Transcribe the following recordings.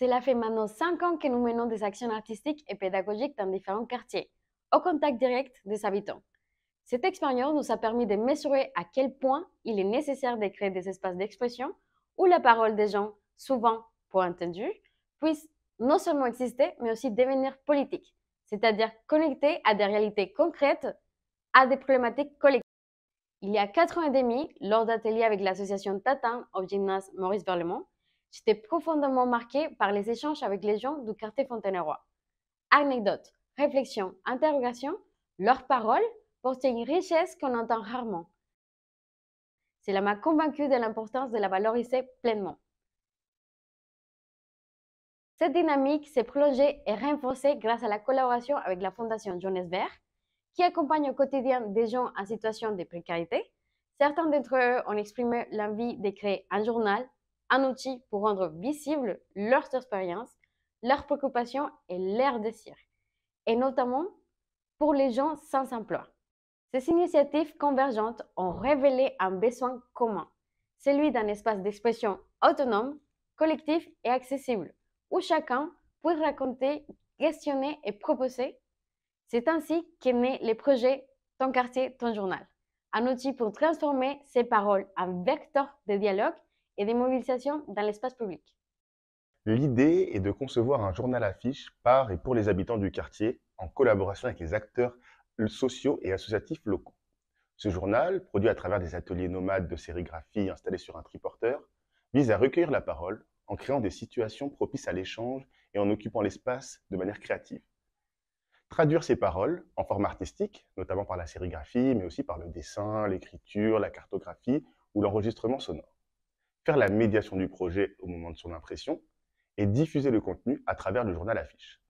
Cela fait maintenant 5 ans que nous menons des actions artistiques et pédagogiques dans différents quartiers, au contact direct des habitants. Cette expérience nous a permis de mesurer à quel point il est nécessaire de créer des espaces d'expression où la parole des gens, souvent pour entendu, puisse non seulement exister, mais aussi devenir politique, c'est-à-dire connectée à des réalités concrètes, à des problématiques collectives. Il y a 4 ans et demi, lors d'ateliers avec l'association Tatin au gymnase Maurice Berlemont, j'étais profondément marquée par les échanges avec les gens du quartier Fontaine-Roi. Anecdotes, réflexions, interrogations, leurs paroles portaient une richesse qu'on entend rarement. Cela m'a convaincue de l'importance de la valoriser pleinement. Cette dynamique s'est prolongée et renforcée grâce à la collaboration avec la Fondation Jeunesse Vert, qui accompagne au quotidien des gens en situation de précarité. Certains d'entre eux ont exprimé l'envie de créer un journal, un outil pour rendre visible leurs expériences, leurs préoccupations et leurs désirs, et notamment pour les gens sans emploi. Ces initiatives convergentes ont révélé un besoin commun, celui d'un espace d'expression autonome, collectif et accessible, où chacun peut raconter, questionner et proposer. C'est ainsi qu'est né le projet Ton quartier, ton journal, un outil pour transformer ces paroles en vecteur de dialogue et de mobilisation dans l'espace public. L'idée est de concevoir un journal affiche par et pour les habitants du quartier en collaboration avec les acteurs sociaux et associatifs locaux. Ce journal, produit à travers des ateliers nomades de sérigraphie installés sur un triporteur, vise à recueillir la parole en créant des situations propices à l'échange et en occupant l'espace de manière créative. Traduire ces paroles en forme artistique, notamment par la sérigraphie, mais aussi par le dessin, l'écriture, la cartographie ou l'enregistrement sonore. Faire la médiation du projet au moment de son impression et diffuser le contenu à travers le journal affiche.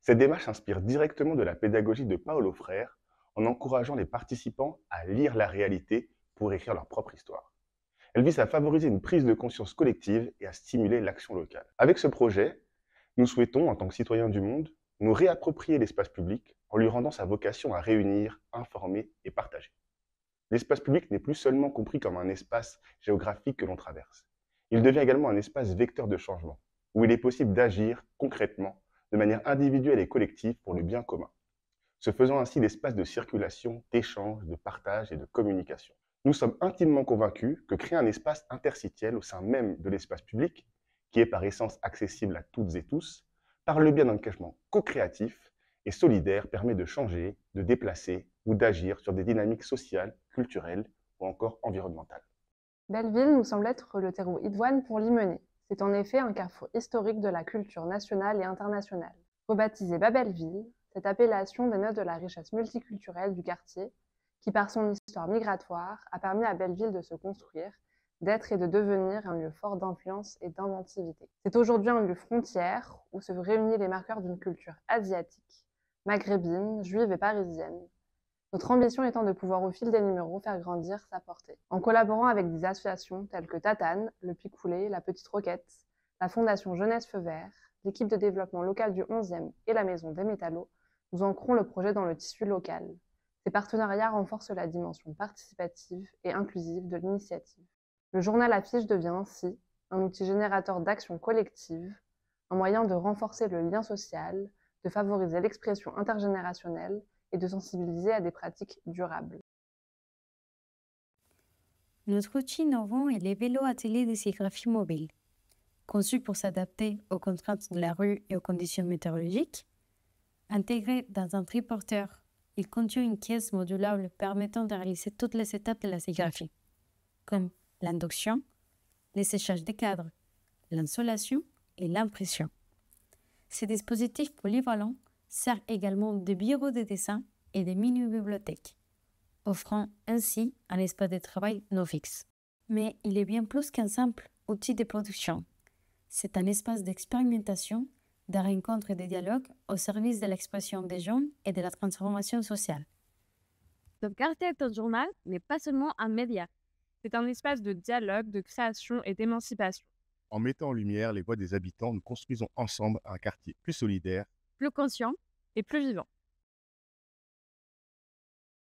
Cette démarche s'inspire directement de la pédagogie de Paolo Freire en encourageant les participants à lire la réalité pour écrire leur propre histoire. Elle vise à favoriser une prise de conscience collective et à stimuler l'action locale. Avec ce projet, nous souhaitons, en tant que citoyens du monde, nous réapproprier l'espace public en lui rendant sa vocation à réunir, informer et partager. L'espace public n'est plus seulement compris comme un espace géographique que l'on traverse. Il devient également un espace vecteur de changement, où il est possible d'agir concrètement, de manière individuelle et collective pour le bien commun, se faisant ainsi l'espace de circulation, d'échange, de partage et de communication. Nous sommes intimement convaincus que créer un espace interstitiel au sein même de l'espace public, qui est par essence accessible à toutes et tous, par le biais d'un engagement co-créatif et solidaire permet de changer, de déplacer ou d'agir sur des dynamiques sociales, culturelles ou encore environnementales. Belleville nous semble être le terreau idoine pour l'y mener. C'est en effet un carrefour historique de la culture nationale et internationale. Rebaptisée Babelville, cette appellation dénote de la richesse multiculturelle du quartier, qui par son histoire migratoire a permis à Belleville de se construire, d'être et de devenir un lieu fort d'influence et d'inventivité. C'est aujourd'hui un lieu frontière où se réunissent les marqueurs d'une culture asiatique, maghrébine, juive et parisienne. Notre ambition étant de pouvoir au fil des numéros faire grandir sa portée. En collaborant avec des associations telles que Tatane, le Picoulé, la Petite Roquette, la Fondation Jeunesse Feu Vert, l'équipe de développement local du 11e et la Maison des Métallos, nous ancrons le projet dans le tissu local. Ces partenariats renforcent la dimension participative et inclusive de l'initiative. Le journal affiche devient ainsi un outil générateur d'actions collectives, un moyen de renforcer le lien social, de favoriser l'expression intergénérationnelle et de sensibiliser à des pratiques durables. Notre outil innovant est les vélos ateliers de sérigraphie mobile. Conçus pour s'adapter aux contraintes de la rue et aux conditions météorologiques, intégrés dans un triporteur, il contient une caisse modulable permettant de réaliser toutes les étapes de la sérigraphie, comme l'induction, le séchage des cadres, l'insolation et l'impression. Ces dispositifs polyvalents servent également de bureaux de dessin et de mini-bibliothèques, offrant ainsi un espace de travail non fixe. Mais il est bien plus qu'un simple outil de production. C'est un espace d'expérimentation, de rencontres et de dialogue au service de l'expression des jeunes et de la transformation sociale. Ton quartier, ton journal n'est pas seulement un média. C'est un espace de dialogue, de création et d'émancipation. En mettant en lumière les voix des habitants, nous construisons ensemble un quartier plus solidaire, Plus conscient et plus vivant.